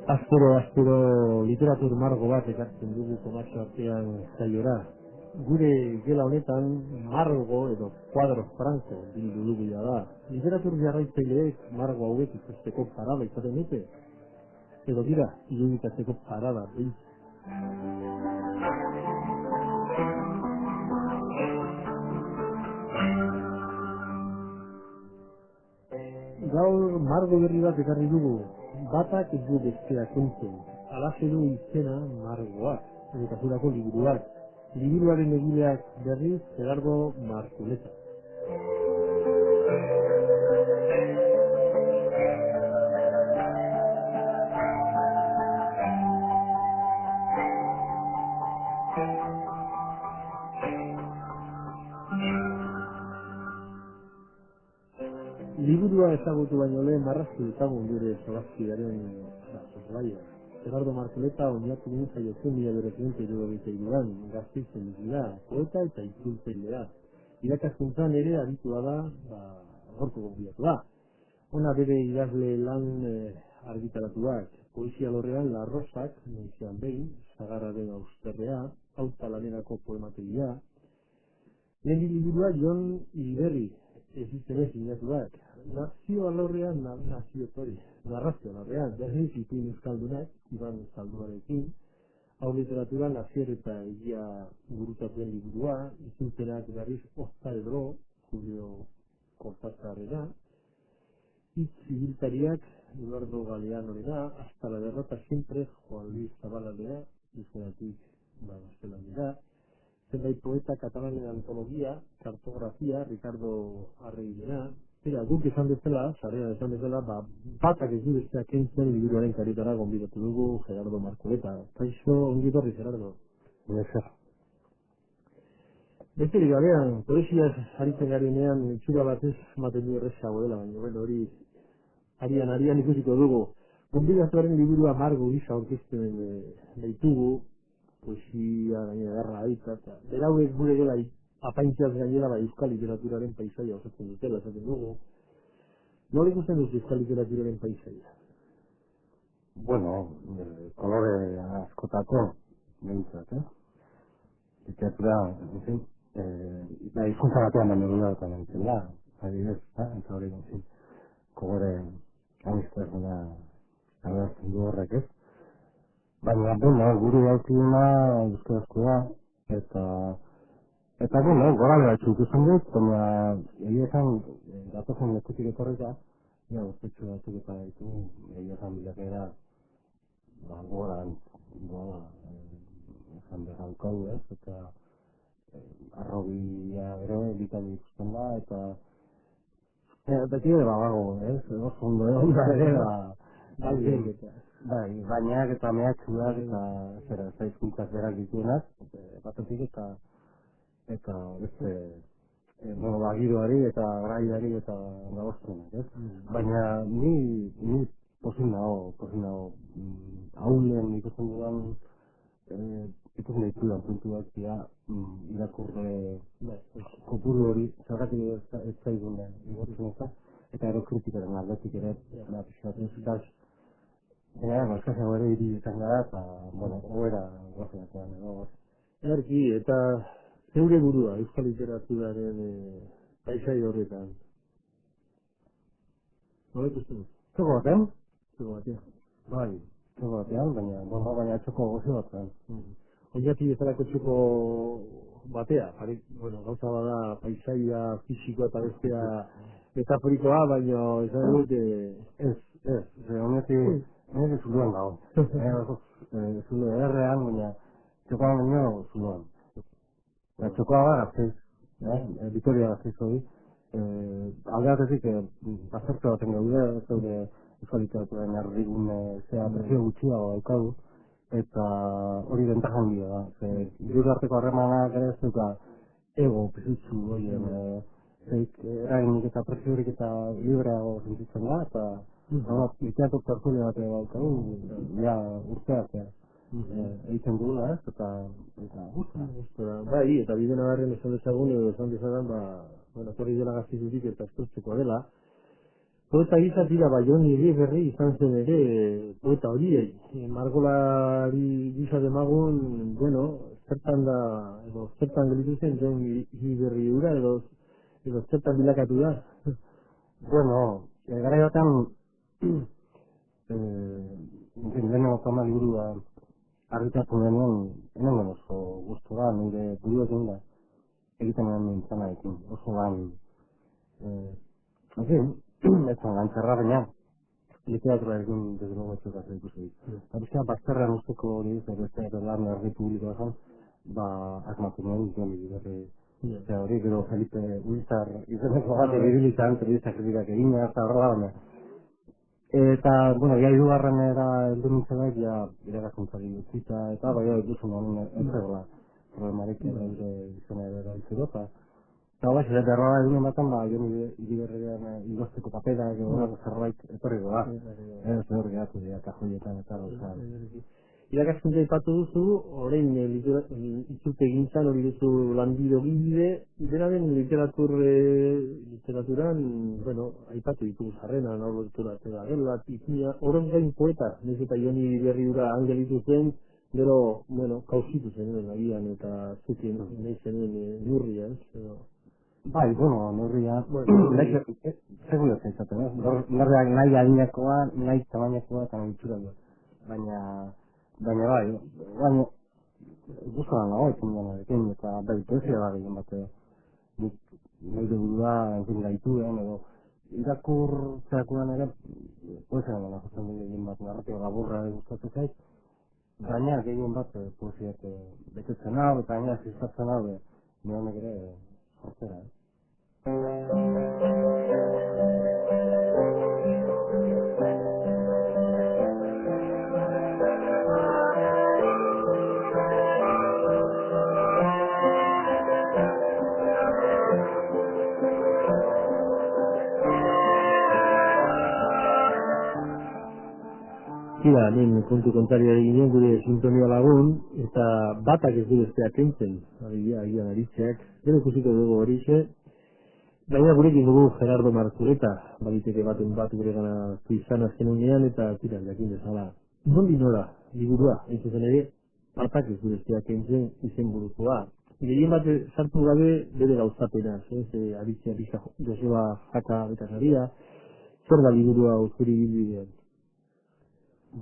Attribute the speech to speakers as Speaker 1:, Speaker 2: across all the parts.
Speaker 1: Astero literatur margo bat ekartzen dugu komatxo artean zaiora. Gure gela honetan margo edo kuadro franko bildu dugu da. Literatur jarraitzaileek margo hauek ikusteko parada izaten dute. Edo dira, irudikatzeko parada behin. Gaur margo berri bat ekarri dugu. Batak ez du bestea kontzen. Alaxe du izena margoak, edukazurako liburuak. Liburuaren egileak berriz Gerardo Markuleta. Liburua ezagutu baino lehen marrazki dutagun gure solazkiaren soslaia. Gerardo Markuleta oinatu duen jaiotzen 1973an, Gasteizen dira, poeta eta itzultzailea. Irakaskuntzan ere aditua da, gorko gonbidatu da. Ona bere idazle lan argitaratuak, poesia lorrean La Rosak, noizean behin, Sagarraren austerrea, Auta lanerako poemategia. Lehen liburua Jon Iriberri, existenez inatuak. Nazio alorrean, narrazio alorrean, berriz ipin euskaldunak, Iban Zalduarekin, hau literatura nazier eta egia gurutatuen liburua, itzulpenak berriz Ozta Ebro, Julio Cortázarrena, hitz zibiltariak Eduardo Galeanorena, Hasta la derrota siempre, Juan Luis Zabalalera, izkenatik gaztelandera, zenbait poeta katalanen antologia, kartografia, Ricardo Arreguilena. Eta guk esan bezala, sarean esan bezala, batak ez du besteak entzen liburuaren karitara gonbidatu dugu Gerardo Markuleta. Kaixo, ongi torri, Gerardo.
Speaker 2: Ezer.
Speaker 1: Besterik gabean, poesiaz aritzen garenean itxura batez ematen du errezago dela, baina hori arian ikusiko dugu. Gonbidatuaren liburua margo gisa aurkezten ditugu, poesia gainera garra aita, eta berauek gure gela apaintzeaz gainera euskal literaturaren paisaia osatzen dutela, esaten dugu. Nola ikusten dut euskal literaturaren paisaia?
Speaker 2: Bueno, kolore askotako behintzat, literatura, en fin, hizkuntza batean baino dudatan entzen da, adibidez, eta hori, en fin, kolore anistazuna agertzen du horrek, ez? Baina, bueno, guri gaukina euskarazkoa, eta bueno, gora behatxuk izan dut, baina egia esan, datozen lekutik etorreta, gozpetxu batzuk eta ditu, egia esan bilakera, goran, esan behar ez, eta arrobia ere bitan ikusten da, eta kide badago, ez, oso ondo egon da ere, baina eta mehatxuak eta zera, zaizkuntzak berak dituenak, batetik eta beste giroari eta graiari eta nagoztuenak, ez? Baina ni pozin nago, haulen ikusten dudan ikusten ditudan puntuak dira irakurre kopuru hori, zergatik ez zaigun igortzen ez, eta ero kritikaren aldetik ere, pixkatu zutaz, eskazia ere iribitan gara, eta, bueno, goera gozeakoan edo.
Speaker 1: Erki, eta zeure burua euskal literaturaren paisai horretan? Nola ikusten dut?
Speaker 2: Txoko batean?
Speaker 1: Txoko batean.
Speaker 2: Bai, txoko batean, baina txoko goze batean.
Speaker 1: Oinati bezalako txoko batea, gauza bada paisaia fisikoa eta bestea metaforikoa, baina esan dut
Speaker 2: oinati zuluan dago. Zulu errean, baina txokoan baino zuluan. Txokoa da Gasteiz, Vitoria Gasteiz hori. Alde batezik, bazertu baten gaude euskal literaturaren erdigune presio gutxiago daukagu, eta hori bentaja handia da. Gure arteko harremanak ere ez duka ego pisutsu horien eraginik eta presiorik eta libreago sentitzen da, eta literatur tertulia bat daukagu, urteak egiten dugula, ez, eta
Speaker 1: gustora. Bai, eta bide nabarren esan dezagun edo esan dezadan, torri dela Gasteizutik eta estortzekoa dela. Poeta gisa tira Baioni berri izan zen ere poeta horiek. Margolari gisa demagun, bueno, zertan da, edo zertan gelitu zen Jon berri hura, edo zertan bilakatu da.
Speaker 2: Bueno, garai batean, lehenengo toma liburua argitatu denean, hemen oso gustora nire buruekin da, egiten nintzanarekin, oso lan, en fin, ez zan gantzarra baina, literatura egin desde luego etxekaz ikusi dit. Eta bizka, bazterrean usteko hori, beste lan erdi publikoa zen, asmatu nuen, eta hori, gero Felipe Uizar izeneko bat egibilitan, telebista kritikak egina, eta horrela baina. Eta, bueno, ja hirugarren era heldu nintzen ja irakaskuntzari utzita, eta bai ikusten honen entzegoela problemarik ere izena ere gaitzero, eta bai, zera berroa egunen baten, Jon Iriberrian igosteko paperak, zerbait etorriko da, ez hor geratu dira, kajoietan eta gauza.
Speaker 1: Irakaskuntza ipatu duzu, orain itzulpe gintzan hori duzu lanbide gibide, dena den literaturan, bueno, aipatu ditugu zarrena, nauro literatura gela, tipia, horren gain poeta, nez eta Joni berri dura angelitu zen, gero, bueno, kausitu zen, agian, eta zutien nahi zenuen nurria,
Speaker 2: Bai, bueno, neurria, segurio zaizaten, norreak nahi adinakoa, nahi tamainakoa eta nahi itxurakoa, baina bai, guztan nago ekin denarekin, eta bai, poesia da gehien bat, nire burua enkin gaituen, edo irakurtzeakuan ere, poesia dena jotzen dut egin bat, narratio laburra gustatzen zait, baina gehien bat poesiak betetzen hau, eta gainera ziztatzen hau, nire honek ere sortzera,
Speaker 1: Tira, nien kontu kontaria eginen gure sintonia lagun, eta batak ez du besteak kentzen, agian aritzeak, gero ikusiko dugu horixe, baina gurekin dugu Gerardo Markureta, baliteke baten bat gure gana izan azken unean, eta tira, jakin bezala. Nondi nora, liburua, ez zen ere, batak ez du besteak kentzen izen burukoa. Gehien bat sartu gabe bere gauzapena, aritzea bizka Joseba Jaka betasaria, zer da liburua uzuri bilbidean?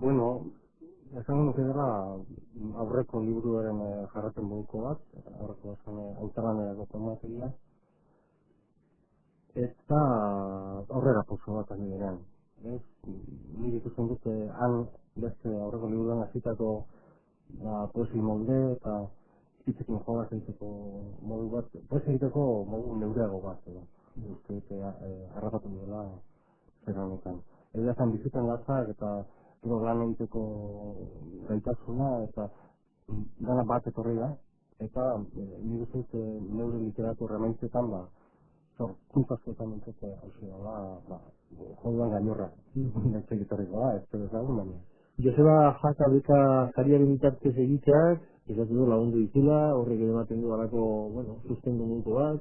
Speaker 2: Bueno, esan nuke dela aurreko liburuaren jarraten moduko bat, aurreko esan autarranerako tomategia, eta aurrera pauso bat ari diren. Nik ikusten dute han beste aurreko liburuan hasitako poesi molde eta hitzekin jogaz egiteko modu bat, poesi egiteko modu neureago bat, uste dute harrapatu dela zer honetan. Egia zen bizitan gatzak eta gero lan egiteko gaitasuna eta dana bat etorri da, eta nik uste dut neure literatur remaitzetan sorkuntzazkoetan nintzete hausia da, joduan gainurra, gaitxek etorriko da, ez ezagun baina.
Speaker 1: Joseba Jaka beka zariaren bitartez egiteak, esatu du lagundu ditula, horrek ematen du alako, bueno, sustendu mutu bat.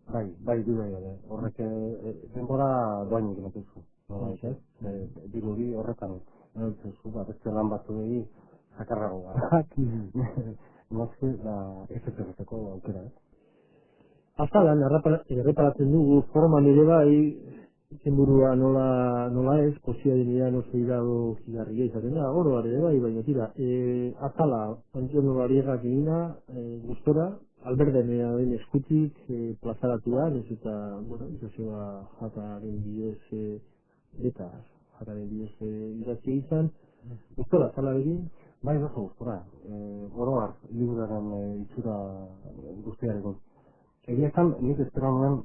Speaker 2: Bai, du bai, horrek denbora doainik emetuzu. Dirudi horretan, beste lan batzu egi jakarrago bat. Noski, ez etorreteko aukera,
Speaker 1: Azalan, erreparatzen dugu, forman ere bai, izenburua nola ez, poesia denean oso irago zigarria izaten da, oro ere bai, baina tira, azala, Antxono Bariegak egina, gustora, Alberdenea den eskutik plazaratu da, ez eta, bueno, Joseba Jakaren bidez, eta Jakaren bidez idatzi izan, gustora, azala egin?
Speaker 2: Bai, oso gustora, oroar, liburaren itxura guztiarekin. Egia esan, nik espero nuen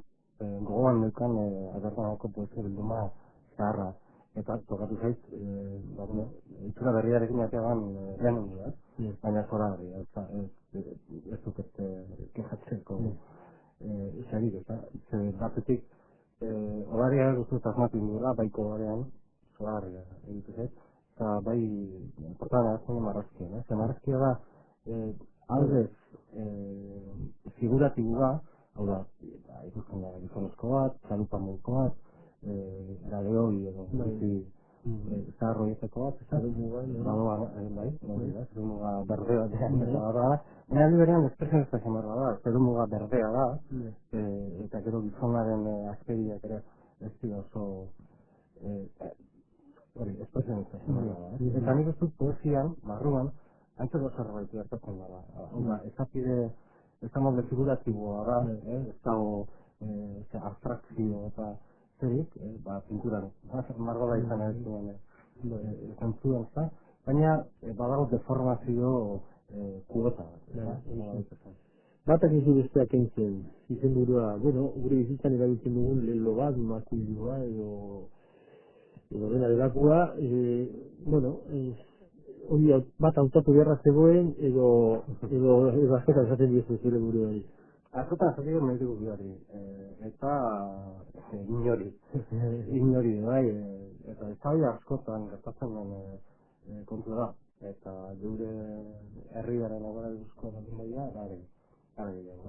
Speaker 2: gogoan neukan agertanako poesia bilduma zaharra. Eta tokatu zait, itxura berriarekin ateagan lehenengo, baina zora berri, ez duket kejatzeko serik, batetik horaria guztiak asmatu indura, baiko horarean, zora berri egitu zait, eta bai, portada zen marrazkia, marrazkia da, aldez figuratiboa, hau da, ikusten da gizonezko bat, txalupa moduko bat, gade hori edo, zahar horietako bat, zerumuga berdea da, baina liberean espresionista jamarra da, zerumuga berdea da, eta gero gizonaren azperiak ere ez dira oso hori, espresionista jamarra da. Eta nik ez dut poesian, barruan, antzeko zerbait gertatzen da. Ez da molde figuratiboa da, ez dago abstrakzio eta zerik, pinturan, margola izan ez duen zentzuen, baina badago deformazio kuota bat.
Speaker 1: Batak izu besteak entzen, izen burua, gure bizitzan erabiltzen dugun lelo bat, makuilua edo dena delakua, hori bat hautatu beharra zegoen edo azketan esaten diezu zure buruari.
Speaker 2: Askotan esaten dut mediku biari, eta inori, bai, eta ez bai askotan gertatzen den kontu da, eta gure herriaren agora eguzko baldin baina, gara gehiago,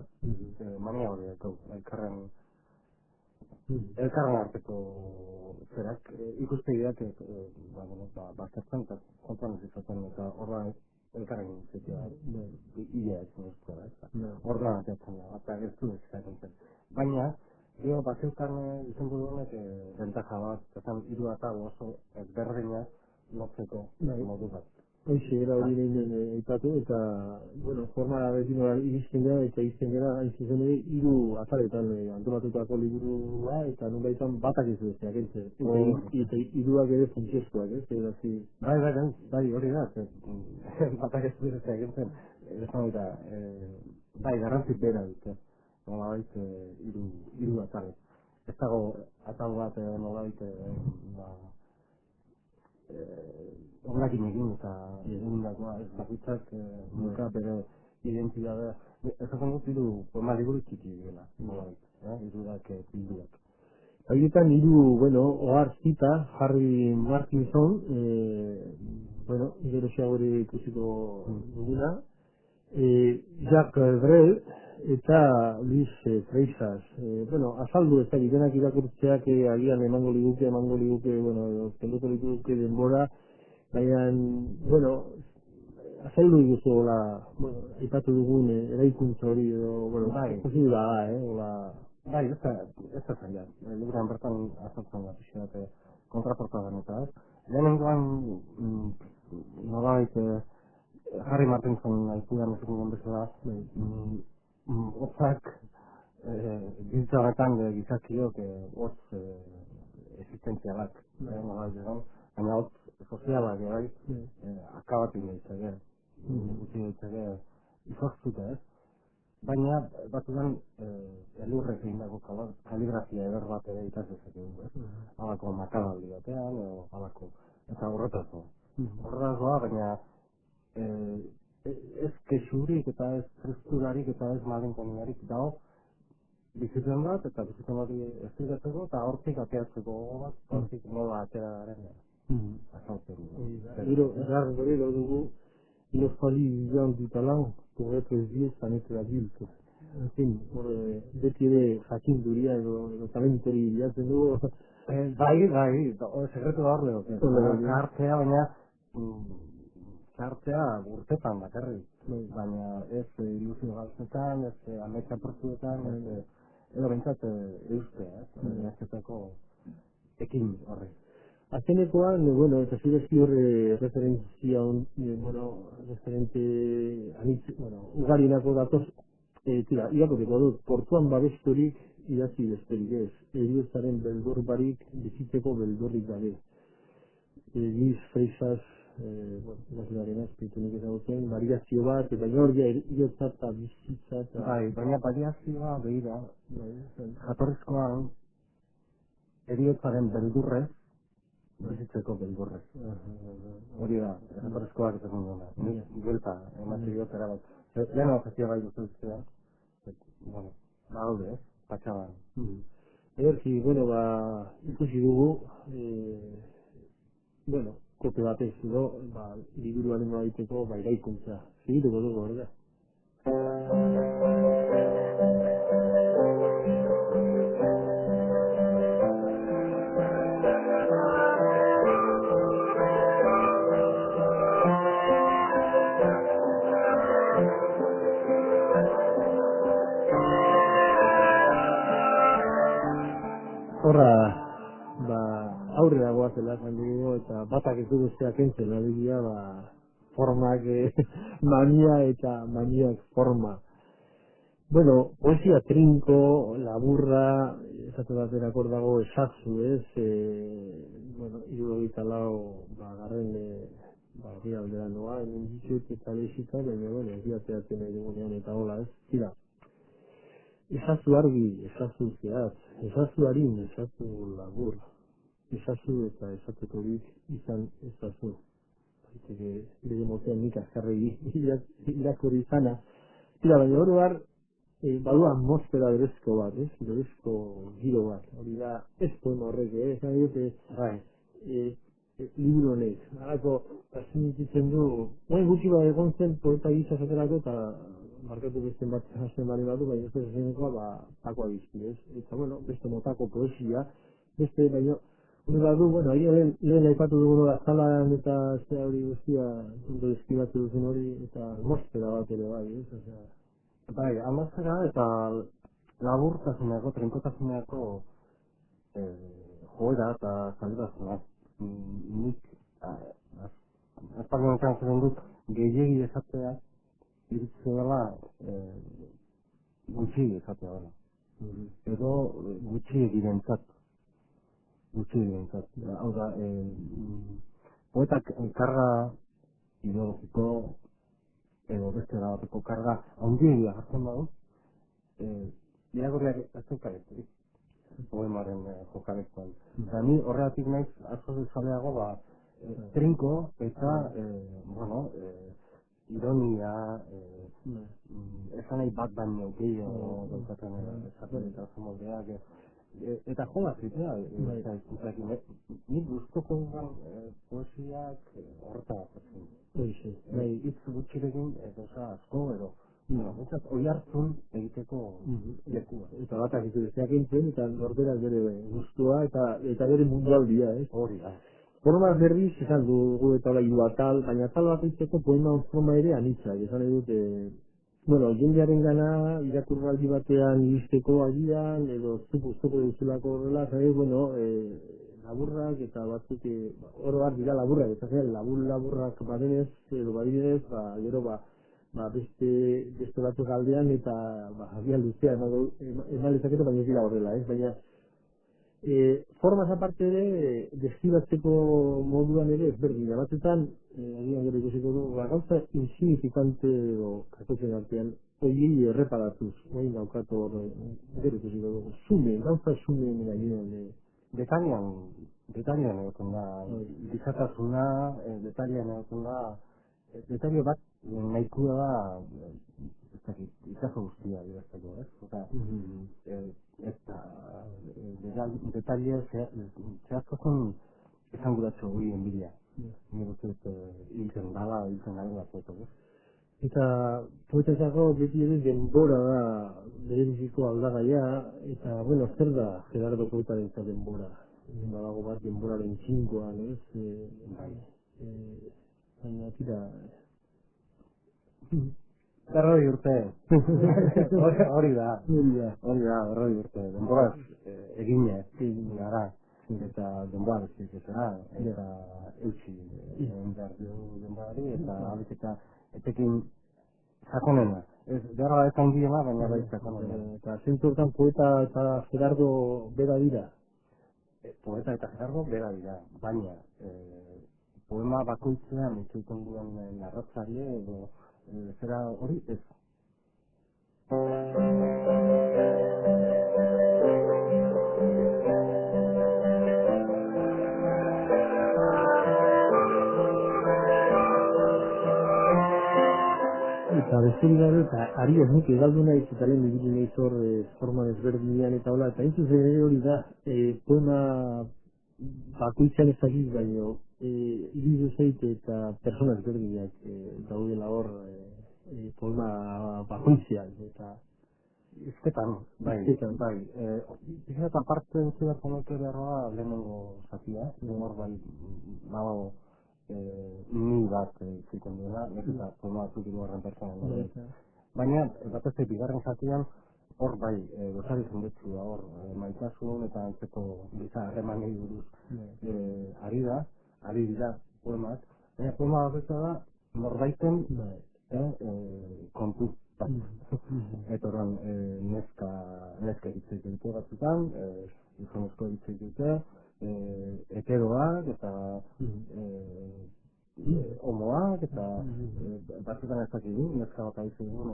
Speaker 2: mania hori dekau, elkarren arteko zerak, ikuspegiak baztertzen eta kontuan ez izaten, eta horra elkarren zitea, ia ez nuzkoa da, orduan ateatzen da, eta ez du ez izaten. Baina, gero batzeukan izan buru honek bentaja bat, eta hiru atal oso ezberdinak lotzeko modu bat.
Speaker 1: Hoxe, era hori lehenen aipatu, eta, forma bezinoa iristen gara, eta iristen gara, hain zuzen ere, hiru ataletan antolatutako liburua, eta nun baitan batak ez besteak entzen. Eta hiruak ere funtsiozkoak,
Speaker 2: Bai, hori da, batak ez besteak entzen, bai, garrantzi bera dute, nolabait hiru atalek. Ez dago atal bat nolabait, horrekin egin eta egundakoa, ez bakitzak nuka bere identidadea. Ezatzen dut hiru poema liburu txiki dela, hirurak bilduak.
Speaker 1: Haietan hiru, ohar zita, Harry Martinson, gero hori ikusiko duguna, Jacques Brel eta Luis Freixas. Azaldu ez da denak irakurtzeak agian emango liguke, kenduko liguke denbora, baina, azaldu diguzu, aipatu dugun eraikuntza hori, posible da,
Speaker 2: Bai, ez da zaila. Liburan bertan azaltzen da pixeat kontraportadan eta ez. Lehenengoan nolabait Harry Martinson aikudan ezukugun bezala hotzak bizitza honetan gizakiok hotz existentzialak baina hotz sozialak akabatu ditzake gutxi ditzake izoztuta ez. Baina batzutan elurrek egindako kaligrafia eder bat ere ikasezakegu, halako makalaldi batean, halako, eta horretakoa, baina ez kexurik eta ez tristurarik eta ez malenkoniarik dago bizitzen bat, eta bizitzen bat esplikatzeko, eta hortik ateatzeko bat, hortik nola atera garen azaltzen.
Speaker 1: Gero dugu, il a fallu vivre du talent pour être vieux sans être adulte. En fin, beti ere jakinduria edo talentori bilatzen dugu.
Speaker 2: Bai, sekretu hor lego. Zartzea, baina zartzea urtetan bakarrik. Baina ez ilusio galtzetan, ez ametsa portuetan, edo bentsat eustea, ez ekin horre.
Speaker 1: Azkenekoan, eta zirezki horre referentzia, referente ugarinako datoz, irakoteko dut, portuan babesturik idazi besterik ez, heriotzaren beldur barik bizitzeko beldurrik gabe. Luis Freixas, nazionaren azpitunik ezagutzen, variazio bat, eta inorgia heriotza eta bizitza.
Speaker 2: Baina variazioa behira, jatorrizkoan heriotzaren beldurrez, bizitzeko beldurrez. Hori da, jatorrizkoak ez egun duena. Buelta, ematen diotera bat. Leheno objektia bai duzuztea. Gaude, patxaban.
Speaker 1: Ederki, ikusi dugu, kope batez edo, liburuaren baiteko eraikuntza. Segituko dugu, hori da. horra, aurrera goazela esan dugu, eta batak ez dugu zeak entzen, alegia, formak, mania eta maniak forma. Bueno, poesia trinko, laburra, esate baterak hor dago esazu, ez? Bueno, 74 garren aldean noa, hemen ditut eta lexika, baina, bueno, ez diateatzen nahi dugunean eta hola, ez? Tira, esazu argi, esazu zehaz, esazu harin, esazu labur, esazu eta esateko izan esazu. Baiteke, bere motean nik azkarregi irakurri izana. Tira, baina hori bar, badu atmosfera berezko bat, ez? Berezko giro bat. Hori da, ez poema horrek, esan dute, liburu honek. Halako, pasen ditzen du, oain gutxi bat egon zen poeta gisa esaterako, eta markatu beste bat hasten bari badu, baina ez zenekoa, takoa bizki, ez? Eta, bueno, beste motako poesia, beste, baina, hori badu, bueno, lehen aipatu dugu da, zalan eta zea hori guztia, punto deskibatu duzen hori, eta atmosfera bat ere bai, ez? Osea,
Speaker 2: bai, atmosfera eta laburtasuneako, trinkotasuneako joera eta zalidasuna. Nik, azparien kantzen dut, gehiegi esatea, irutzen dela, gutxi esatea dela. Edo gutxi egirentzat. Hau da, poetak karga ideologiko edo beste da bateko karga handiegia jartzen badu, irakurriak ez dukareturik poemaren jokarekoan. Eta ni horregatik naiz asko zaleago trinko eta ironia, esan nahi bat baino gehiago daukaten esaten eta moldeak, eta jola zitea, nik guztoko dugan poesiak horreta batzen. Hitz gutxirekin gauza asko edo, oi hartzun egiteko lekua.
Speaker 1: Eta batak ez duzeak entzen, eta norberak bere guztua eta bere mundualdia, ez?
Speaker 2: Hori da.
Speaker 1: Forma berriz, esan dugu eta hiru atal, baina atal bat egiteko poema forma ere anitzak, esan edut, bueno, jendearen gana, irakurraldi batean iristeko agian, edo zuk duzulako horrela, bueno, laburrak eta batzuk, oro bat dira laburrak, eta laburrak badenez, edo badirenez, gero beste batzuk aldean, eta agian luzea eman lezakete, baina ez dira horrela, ez? Baina, formaz aparte ere, deskribatzeko moduan ere ezberdin, batzutan, agian gero ikusiko du, gauza insignifikante edo kakotzen artean, hori erreparatuz, hori naukatu gero ikusiko du, gauza sume gainean.
Speaker 2: Detalian egoten da, bizatasuna, detalian egoten da, detalio bat nahikua da, ikaso guztia idazteko, ez? Eta detalle zehaztasun esan guratxo guien bila. Nire dut hiltzen gara poetok, ez?
Speaker 1: Eta poetezako beti ere denbora da berebiziko aldagaia, eta, bueno, zer da Gerardo poetaren denbora? Badago bat denboraren txinkoan, ez? Baina, tira...
Speaker 2: Berroi urte. Hori da, berroi urte. Denboraz eginez, gara, eta denbora bezitzetera, eta eutxi behar du denborari, eta abiteka etekin sakonena. Gara ez handiena, baina bai sakonena.
Speaker 1: Eta zentu hortan poeta eta Gerardo bera dira?
Speaker 2: Poeta eta Gerardo bera dira, baina poema bakoitzean itxuiten duen narratzaile edo zera hori ez.
Speaker 1: Eta besterik gabe, eta ari ez nik egaldu nahi, eta lehen ibili nahi zor forma desberdinean eta hola, eta intuz ere hori da, poema bakoitzan ez dakit baino, iridu zeite eta persona desberdinak daudela hor poema bakoitzean, eta
Speaker 2: Izketan, bai. Izketan aparte dutze bat konote beharroa lehenengo zatia, hor bai, nago, ni bat ziten duela, eta poema batzuk iru horren pertsonen. Baina, batezte, bigarren zatian, hor bai, gozari zendetzu da, hor, maitasun eta antzeko giza harremanei buruz ari dira poemak, baina poema bakoitza da norbaiten kontu bat. Eta horren neska hitzik dute batzutan, gizonezko hitzik dute, heteroak eta homoak eta batzutan ez dakigu, neska bat aizu dugun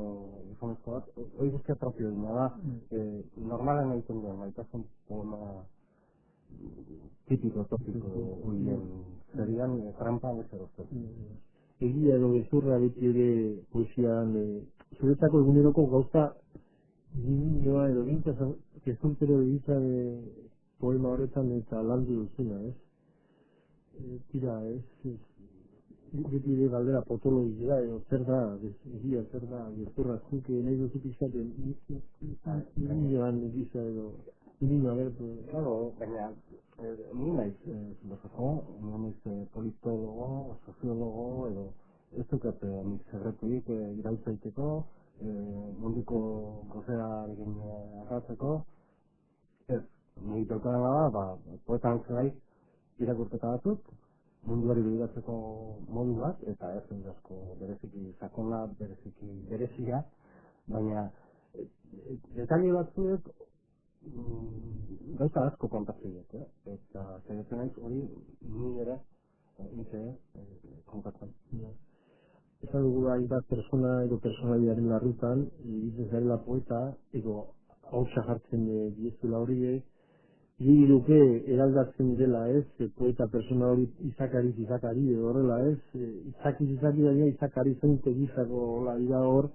Speaker 2: gizonezko bat, hori guztia propio dina da, normalen egiten duen, maitasun poema tipiko, topiko, horien zerian, trampa bezero zen.
Speaker 1: Egia edo gezurra beti ere poesian, zuretzako eguneroko gauza nioa edo gintzaz, kezultero egitza poema horretan eta landu duzuna, ez? Tira, ez? Beti ere galdera potologia edo zer da, egia zer da, gezurra zuke nahi duzu pixaten, nioan egiza edo, nioa gertu.
Speaker 2: Claro, baina, ni naiz filosofo, ni naiz politologo, soziologo, edo ez dukat nik zerretuik irautzaiteko, munduko gozerarekin arratzeko, ez, nik daukadana da, poetan zerai irakurketa batzuk, munduari begiratzeko modu bat, eta ez asko bereziki sakona, bereziki berezia, baina detaile batzuek gauza asko kontatzen dut, eta zaitzen naiz hori ni ere kontatzen.
Speaker 1: Esan dugu hainbat persona edo personaliaren larrutan, izen zarela poeta, edo hautsa jartzen diezula horiek, duke eraldatzen dela ez, poeta persona hori izakari edo horrela ez, izaki baina izakari zeinte gizako hola dira hor,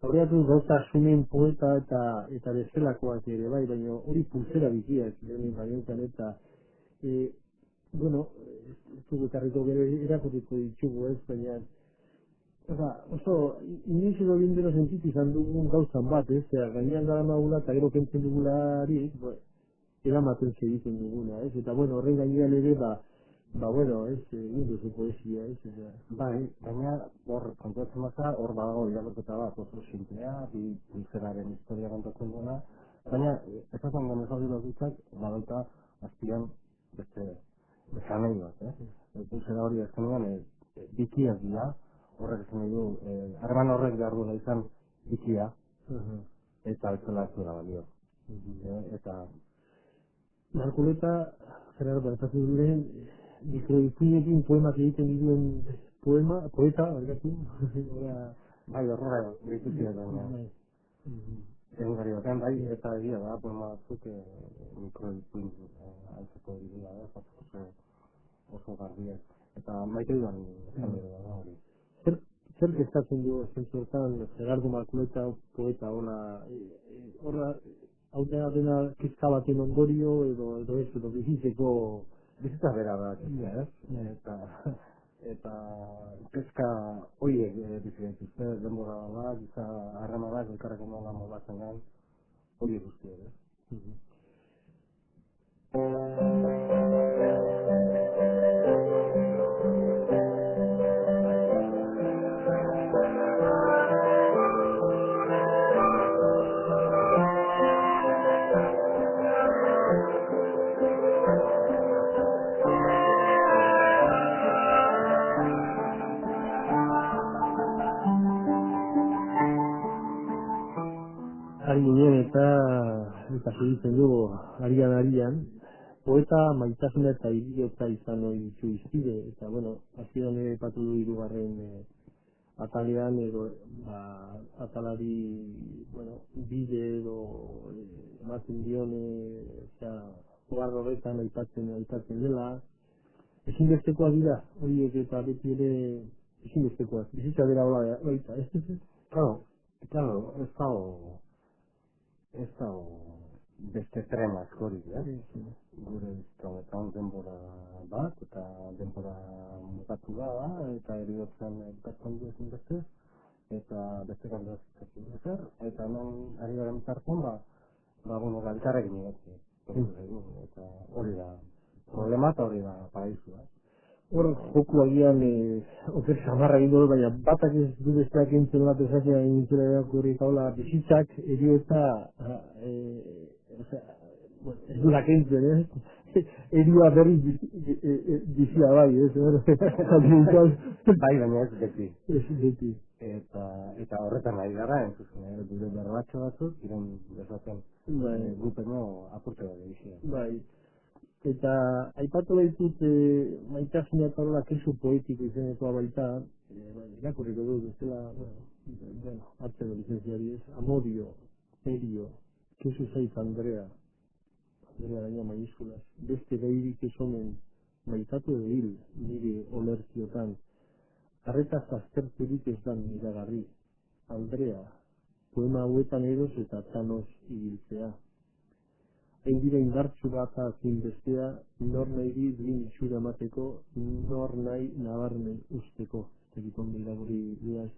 Speaker 1: horreatu gauza asunen poeta eta bezalakoak ere bai, baina hori pulsera bikia ez baina eta bueno, ez dugu ekarriko gero erakutiko ditugu ez, baina oso, inoiz edo bindero sentitu izan dugun gauzan bat, ez, gainean gara magula eta gero kentzen dugulari, eramaten segiten duguna, ez, eta bueno, horren gainean ere, bueno, ez, duzu poesia, ez,
Speaker 2: bai, baina hor kontuatzen maza, hor badago irakurketa bat, oso simplea, bi pulseraren historia kontatzen duena, baina ezatzen genezaldi bakitzak, badauka azpian beste zanei bat, pulsera hori azkenean bikiak dira, horrek esan du, harreman horrek behar duela izan bikia, eta altzela ez duela balio. Eta
Speaker 1: Markoleta, Gerardo, eta zuen mikroipuinekin poemak egiten dituen poeta, barkatu?
Speaker 2: Bai, horrela, ditutia baina. Egun gari batean, bai, eta egia da, poema batzuk mikroipuin altzeko dira, oso garbiak. Eta maite dudan, esan dira da, hori.
Speaker 1: Zer kezkatzen du zentzortan, Gerardo Markoleta poeta, horra, hau dena kezka baten ondorio edo ez, edo
Speaker 2: bizitza bera da, eta kezka horiek bizitza, denbora da, giza harremanak, elkarrekin nola molatzen gan, horiek guztiak,
Speaker 1: Ari ginen eta segitzen dugu arian, poeta maitasuna eta idiota izan hori ditu izpide, eta bueno, hasieran ere patu du hirugarren atalean edo atalari, bueno, bide edo ematen dion, hogar horretan aipatzen dela, ezinbestekoak dira, horiek eta beti ere ezinbestekoak, bizitza bera hola baita, ez ez?
Speaker 2: Claro, ez dago beste tren askorik, gure bizitonetan denbora bat, eta denbora mutatu da, eta eriotzen bukatzen du ezin beste, eta beste galdera zikatzen duzer, eta non ari garen tartzen, bueno, galkarrekin egotzen, eta hori da problema eta hori da paraizua.
Speaker 1: hor joku agian oker samarra egin dut, baina batak ez du besteak entzen bat esatea egin zela irakurri eta hola bizitzak eriotza ez du lakentzen, erioa berri bizia bai,
Speaker 2: bai, baina ez beti.
Speaker 1: Ez beti.
Speaker 2: Eta horretan nahi gara, entzuten, gure berbatxo batzuk, iren bezatzen gupeno apurte bat egizia.
Speaker 1: Bai. Eta aipatu behitut maitasuna eta horrela kesu poetiko izenekoa baita, irakurriko dut, bestela, hartzen du licenciari ez, amodio, perio, kesu zaiz Andrea gaina maiuskulas, beste behirik ez omen, maitatu edo hil, nire olertziotan, arretaz azterturik ez dan iragarri, Andrea, poema hauetan eros eta tanos ibiltzea. Hain dira indartsu bat azin bestea, nor nahi di duin itxura emateko, nor nahi nabarmen usteko. Egiten dira guri dira ez.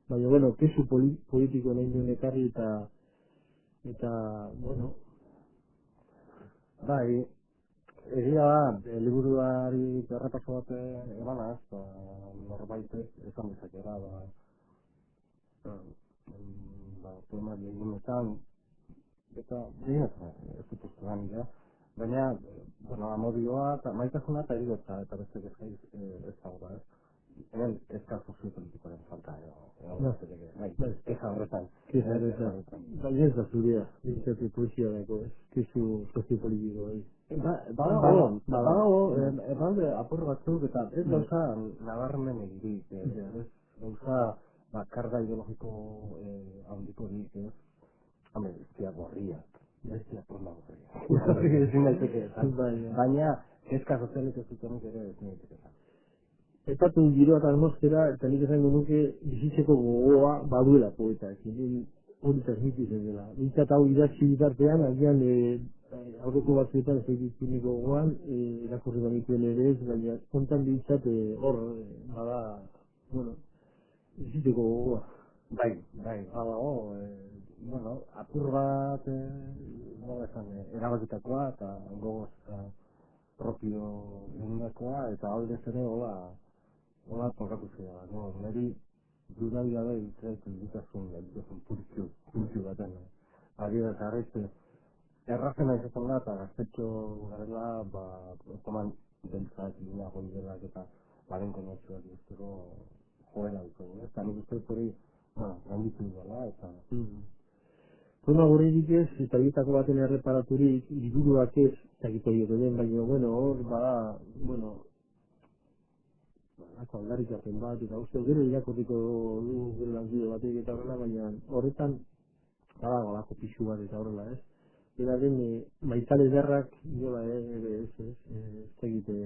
Speaker 1: Baina, bueno, kesu politiko nahi duen ekarri eta, bueno.
Speaker 2: Bai, egia da, liburuari errepaso bat emanaz, norbaitek esan dezakera, poema lehinetan, eta ez dut uste da nire, baina, bueno, amodioa, maitasuna eta erigotza, eta beste gezkai ez dago, ez? Hemen ez da soziopolitikoaren falta, eza horretan.
Speaker 1: Baina ez da zurea, bintzatu poesia dago, ez? Kesu soziopolitiko, ez?
Speaker 2: Badago, erralde apur batzuk, eta ez gauza nabarmen egirik, ez gauza karga ideologiko handiko dik, ez? Hame, bestia gorriak, bestia porla gorriak. Baina, kezka sozialik ez dutenik ere ez nintik.
Speaker 1: Epatu giro eta atmosfera, eta nik esango nuke bizitzeko gogoa baduela poetaekin, hori transmititzen dela. Bintzat hau idatzi bitartean, agian aurreko batzuetan ez egitzineko gogoan, irakurri banituen ere ez, baina kontan bintzat hor, bada, bueno, bizitzeko gogoa.
Speaker 2: Bai, badago, bueno, apur bat, erabakitakoa eta gogoz propio egindakoa, eta aldez ere hola tokatu zera, niri dudarik gabe ditasun pultxu baten. Agira eta arretze, errazena izaten da, eta gaztetxo garela, otoman beltzak, gina goidelak eta baren konotxuak izteko joera dutu. Eta nik uste hori, ganditu dela, eta...
Speaker 1: Poema gorririk ez, eta egitako baten erreparaturik, liburuak ez, zakiko den, baina, bueno, hor, bada, bueno, aldarrikapen bat, eta uste, gero irakurriko du gero langile batek eta horrela, baina horretan, badago lako pixu bat eta horrela, ez? Eta den, maitale derrak, nola, ez egite,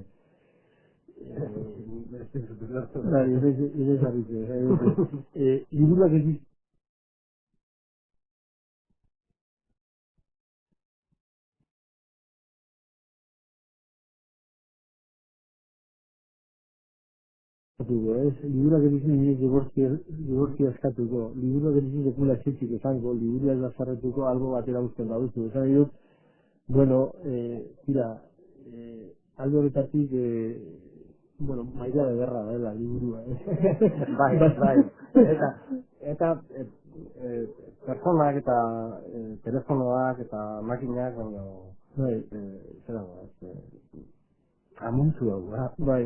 Speaker 1: liburuak ez liburuak edizien nire dibortzia eskatuko, liburuak edizien sekula txetxik esango, liburuak lazarretuko albo batera usten baduzu. Esan edut, bueno, tira, aldo horretatik, bueno, maila de guerra dela, liburua.
Speaker 2: Bai. Eta personak eta telefonoak eta makinak, zera amuntzu dago, bai,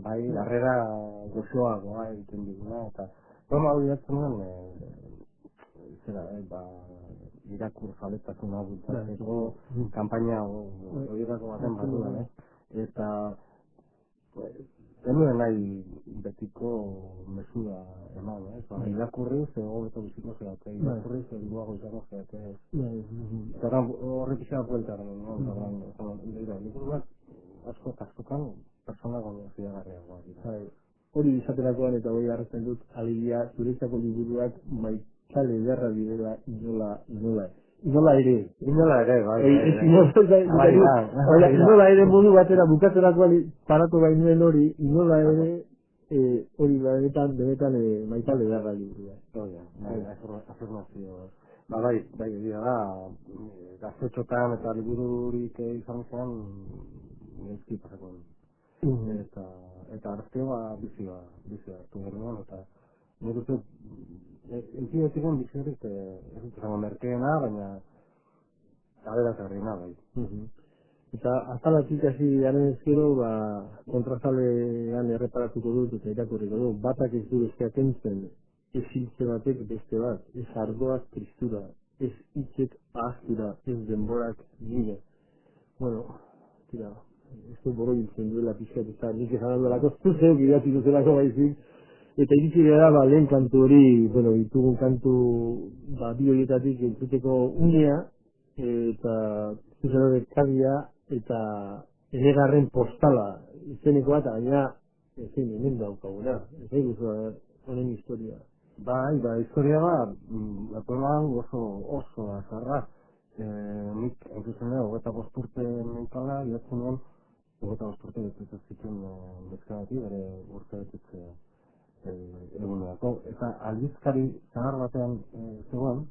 Speaker 2: bai, harrera gozoagoa egiten diguna, eta poema hori datzen duen, zera, irakur jaletasuna bultzatzeko kanpaina horietako baten barruan, eta denuen nahi betiko mesura eman, irakurri ze hobeto biziko zeate, irakurri ze luago izango zeate, eta horri pixka buelta liburuak asko askotan persona goziagarriagoa dira.
Speaker 1: Hori izaterakoan eta hori hartzen dut, alegia, zuretzako liburuak maitale ederra direla inola ere, bai. Inola ere modu batera bukatzerakoan paratu bainuen hori, inola ere hori benetan maitale ederra liburua.
Speaker 2: Afirmazio. Bai, egia da, gaztetxotan eta libururik izan zen, gaizki pasako eta arteoa bizia hartu gernuan, eta nik uste entzidetik bizirik ez dut zango merkeena, baina aberakarriena bai.
Speaker 1: Eta azalatik hasi garen ezkero, kontrazalean erreparatuko dut eta irakurriko dut, batak ez du besteak entzen, ez hiltze batek beste bat, ez ardoak tristura, ez hitzek ahaztura, ez denborak gine. Bueno, tira, ez du boro hiltzen duela pixkat eta nik esan aldolako, zuzeok idatzi duzelako baizik, eta iritsi gara lehen kantu hori, ditugun kantu bi horietatik entzuteko unea, eta zuzen hori kadia, eta enegarren postala izeneko bat, gaina ezin hemen daukaguna, ez eguzu honen historia.
Speaker 2: Bai, historia oso azarra. Nik, entzuten dugu, 25 urte mentala, idatzen nuen, 25 urte betetzen zituen bezkanati, bere urte betetze egunerako. Eta aldizkari zahar batean zegoen,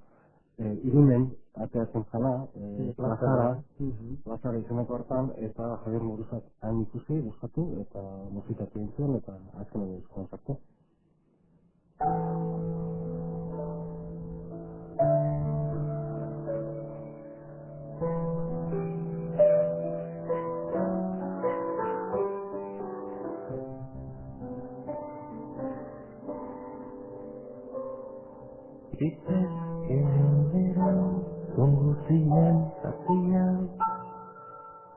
Speaker 2: Irunen, ateatzen zala, plazara izeneko hartan, eta Javier Muruzak hain ikusi, bustatu, eta musikatu dintzen, eta azken edo izkoan sartu. Dices que el verano son guztien zatian,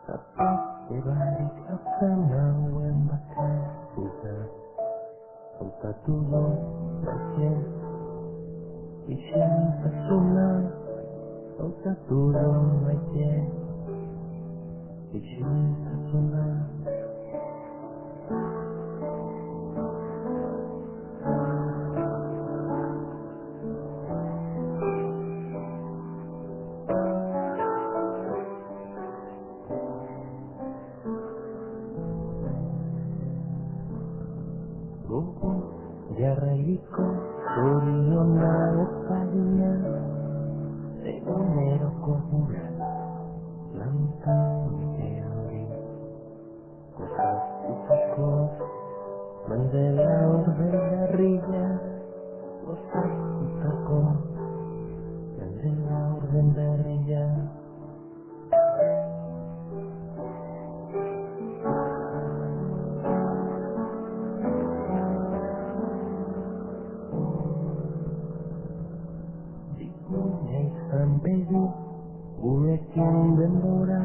Speaker 2: zapate barik atzen hauen bakartuta, kontatu du batzen, isiltasuna, kontatu du batzen, isiltasuna. Jarraiko zoriona oparia, eguneroko gura, lantan hori. Gozatutako, mandela orden berria, gozatutako, mandela orden berria. Begi, gurekin denbora,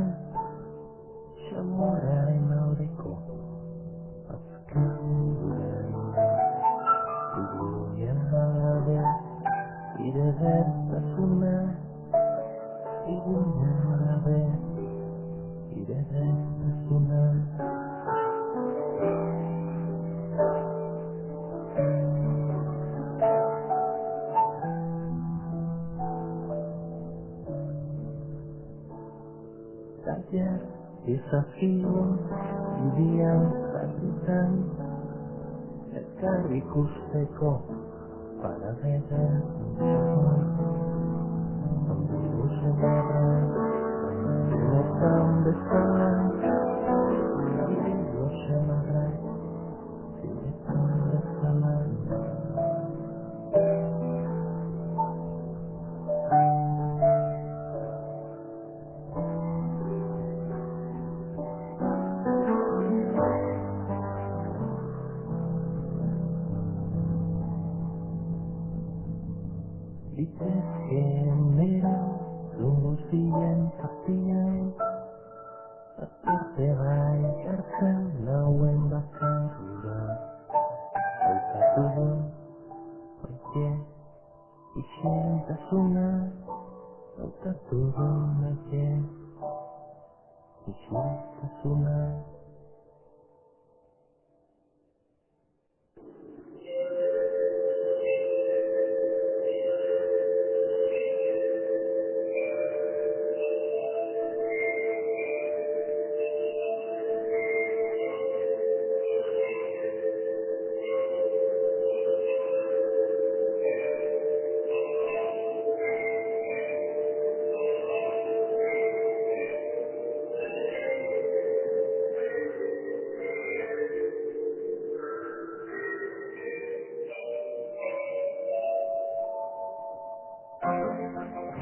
Speaker 2: xamorraren aurreko, azken gura. Iguian gabe, ire bertasuna, iguian gabe, ire bertasuna. Taller, desafío, irian zatutan, elkar ikusteko, parabeda, ondiruzen erra, zinetan bezala, ondiruzen erra, zinetan bezala. Dices que enero lunguzien zatian, aparte bai hartzen nauen bakarra. Hautatu du, oie, isiltasuna, hautatu du oie, isiltasuna.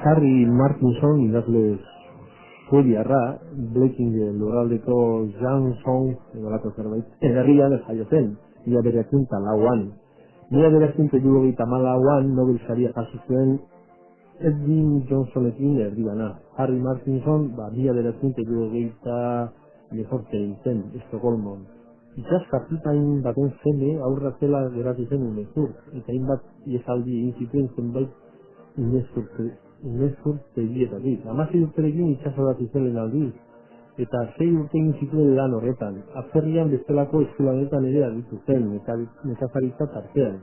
Speaker 1: Harry Martinson idazle suediarra, Bleking lurraldeko Jansson egolako zerbait, herrian jaio zen, 1904an. 1974an Nobel saria jaso zuen Edwin Johnsonekin erdibana. Harry Martinson, 1928 zen, Estocolmon. Itxas kapitain baten zene aurra zela geratu zen umezur, eta hainbat iesaldi egin zituen zenbait inezurtegietatik. 16 urterekin itxasoratu zen aldiz, eta 6 urte egin zituen lan horretan. Atzerrian bestelako eskulanetan ere aditu zen, nekazaritza tartean.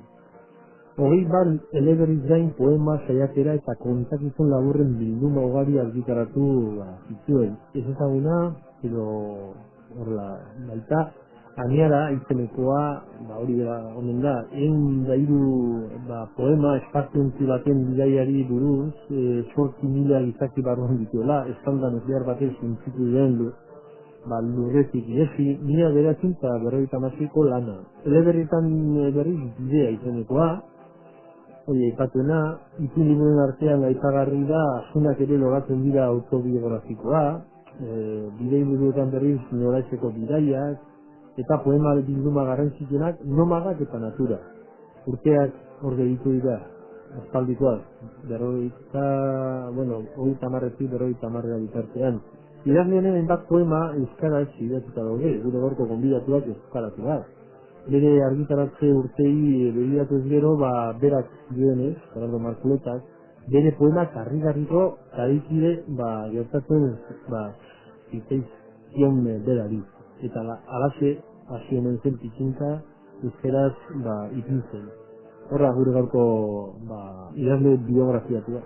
Speaker 1: 20 eleberriz gain poema saiakera eta kontakizun laburren bilduma ugari argitaratu zituen. Ez ezaguna, edo horrela baita, Aniara izenekoa, hori da, omen da, 103 poema espaziontzi baten bidaiari buruz, 8.000 gizaki barruan dituela, estanda nuklear batez zuntzitu den lurretik iesi, 1956ko lana. Eleberritan berriz bidea izenekoa, hori aipatuena, ipinibunen artean aipagarri da, asunak ere logatzen dira autobiografikoa, bidei buruetan berriz noraizeko bidaiak, eta poema bilduma garrantzitsuenak nomadak eta natura. Urteak hor ditu dira, aspaldikoak, 30-40 bitartean. Idazle honen hainbat poema euskaraz idatzita daude, gure gorko gonbidatuak euskaratu da. Bere argitaratze urtei begiratu ez gero, berak dioenez, Gerardo Markuletak, bere poema karrigarriko kadikide gertatzen zitzaizkion berari. Eta alaxe hasi hemen zen pitxinka euskeraz ipintzen. Horra gure gaurko idazle biografiatua.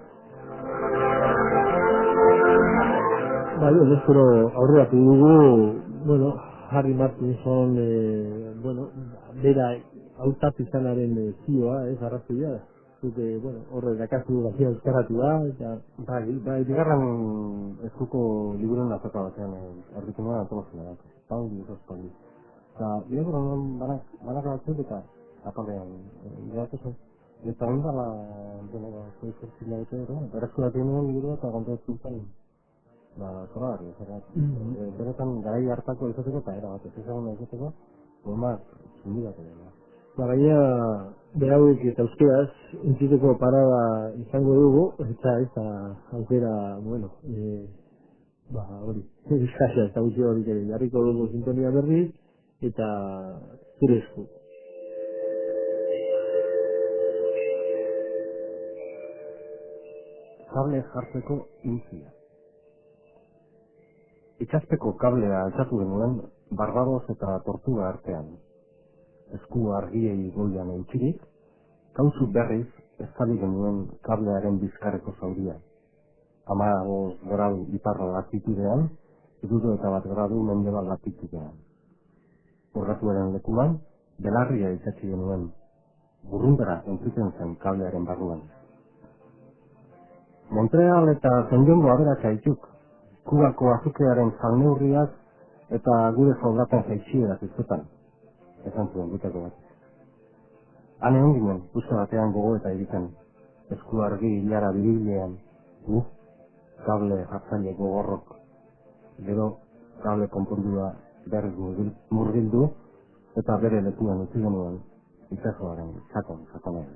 Speaker 1: Espero aurreratu dugu, Harry Martinson, bera hautatu izanaren zioa, arrazoia. Horre dakazu gazia euskaratu da, eta...
Speaker 2: Bigarren eskuko liburuan azoka batean argitu nuen antolazioa da. Eta, bigarren banak batzuk eta apalean iratu zen. Eta ondala, zuizurtzila dute, berazko bat egin nuen liburua eta kontratu zen, zoragarri, beretan garai hartako izateko eta era bat ez ezaguna izateko, poemak zundidatu dira.
Speaker 1: Baina, berauek eta euskeraz, entziteko parada izango dugu, eta aukera, hori, eskasa, eta gutxi hori jarriko dugu sintonia berriz, eta zure esku.
Speaker 2: Kable jartzeko intzia. Itxaspeko kablea altxatu genuen Barbados eta Tortuga artean. Esku argiei goian eutxirik, kauzu berriz ezali genuen kablearen bizkarreko zauria. 15 gradu iparra latitudean, 71 gradu mendebal latitudean. Urratuaren lekuan, belarria itxatzi genuen, burrundara entzuten zen kablearen barruan. Montreal eta Zenjongo aberatsa dituk, Kubako azukrearen salneurriak eta gure soldaten jaitsierak izketan. Esan zuen gutako bat. Hane onginen, uste batean gogoeta egiten, esku argi hilara biribilean, kable jartzaile gogorrok, gero kable konpondua berriz murgildu eta bere lekuan utzi genuen itsasoaren sakonean.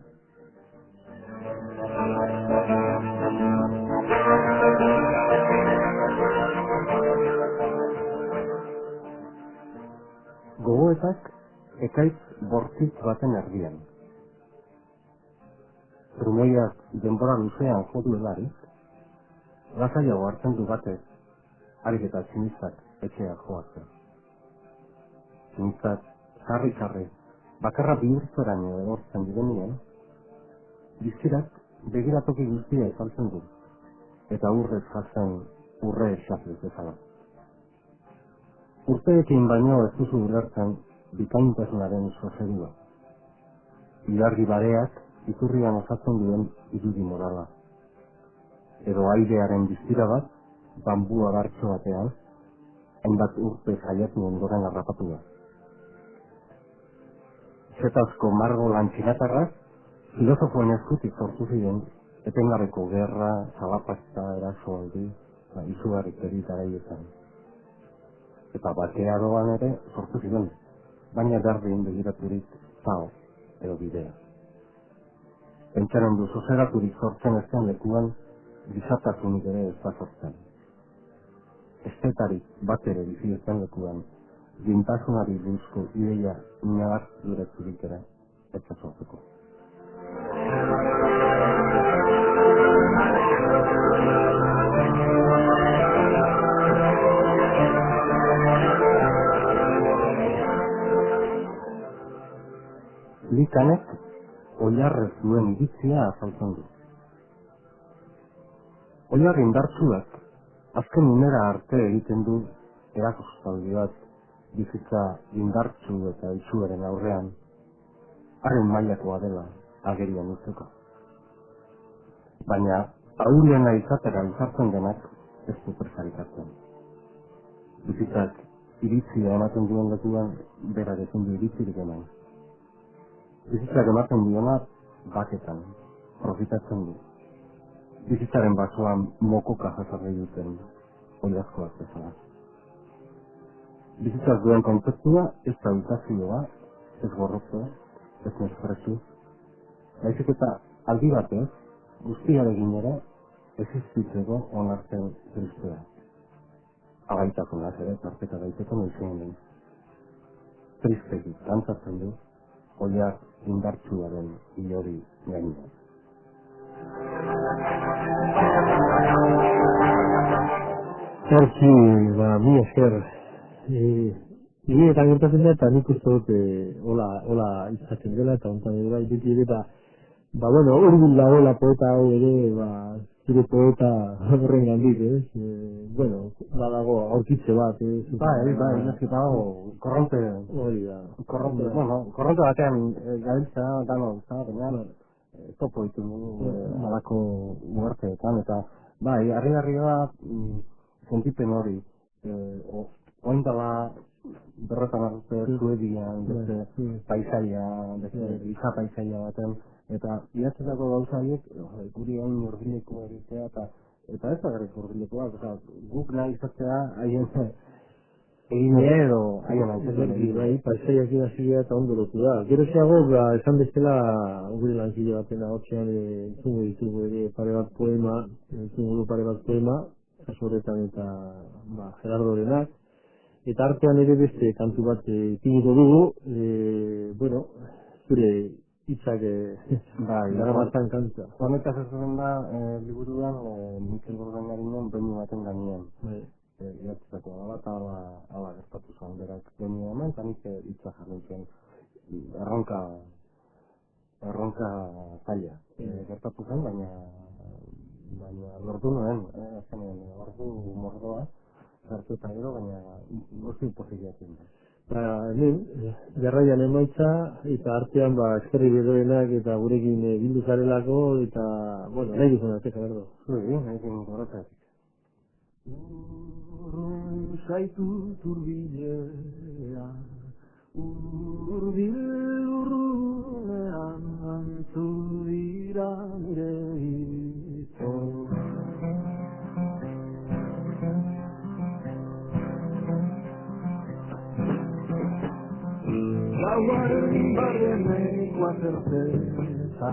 Speaker 2: Gogoetak ekaitz bortitz baten erdian. Trumoiak denbora luzean joduelari, lasaiago hartzen du batez, harik eta tximistak etxeak joatzen. Tximistak, sarri, bakarra bihurtzeraino egortzen direnien, bizkirak begiratoki guztia ezaltzen du, eta urrez jatzen urre esaflez bezala. Urteekin baino ez duzu ulertzen bikaintasunaren sozerua. Ilargi bareak iturrian osatzen duen irudi morala. Edo airearen biztira bat, bambua bartxo batean, hainbat urte jaiatu ondoren harrapatu da. Zetazko margo lantxinatarrak, filosofoen eskutik sortu ziren etengabeko gerra, zalapazta, eraso aldi, izugarrik garaietan. Eta bakea doan ere sortu ziren, baina berdin begiraturik zao edo bidea. Pentsaren du sozeraturik sortzen ezten lekuan, gizatasunik ere ez da sortzen. Estetarik bat ere bizi ezten lekuan, gintasunari buruzko ideia inabar duretzurik ere ez da sortuko. Likanek oilarrez duen iritzia azaltzen du. Oilar indartsuak azken unera arte egiten du erakustaldi bat bizitza indartsu eta itsuaren aurrean haren mailakoa dela agerian uzteko. Baina ahulena izatera izartzen denak ez du prekarikatzen. Bizitzak iritzia ematen duen lekuan berak ezin du iritzirik eman. Bizitzak ematen diona baketan, profitatzen du. Bizitzaren basoan mokoka jasarri duten oiazkoak bezala. Bizitzak duen kontzeptua ez da utazioa, ez gorrotzea, ez mesprezu. Baizik eta aldi batez, guztiarekin ere, existitzeko onartzen tristea. Agaitasunaz ere, tarteka daiteko noizien den. Tristegi, kantzatzen du, oiar indartsuaren ilori gainean.
Speaker 1: Hortzi, mi esker. Ni eta gertatzen da, eta nik uste dut hola izaten dela, eta ontan ere beti ere, bueno, urbil dagoela poeta hau ere, zure poeta horren gandik, bueno, badago aurkitze bat,
Speaker 2: Neski dago, korronte batean gabiltza, dano, baina topo ditu malako muerteetan, eta harri da sentipen hori, oindala berretan arte Suedian, beste paisaia, beste giza paisaia baten, eta idatzetako gauza horiek, guri hain urbileko egitea, eta ez da garrik urbilekoak, guk nahi izatea haien egin edo haien
Speaker 1: aizetan. Paisaiak idazia eta ondo lotu da. Gero zeago, esan bezala, gure lankile batena hotxean entzungo ditugu ere pare bat poema, kasoretan eta Gerardorenak, eta artean ere beste kantu bat ipiniko dugu, bueno, zure hitzak daramatzan kantza.
Speaker 2: Honetaz ez duen da, liburuan, Mikel Bordainarinen behin baten gainean. Idatzeko bat, ala gertatu zuen berak behin hemen, eta nik hitza jarraitzen erronka zaila. Gertatu zen, baina lortu nuen, ordu mordoa, zartu eta gero, baina guzti posibiatzen da.
Speaker 1: Jarraian emaitza, eta artean eskerri beroenak eta gurekin bildu zarelako, eta, bueno, nahi duzun arte, Gerardo.
Speaker 2: Nahi duzun horretatik.
Speaker 1: Urrun zaitu turbilea, urbil urrunean antzu dira nire hitzo. Gauaren barreneko azerteza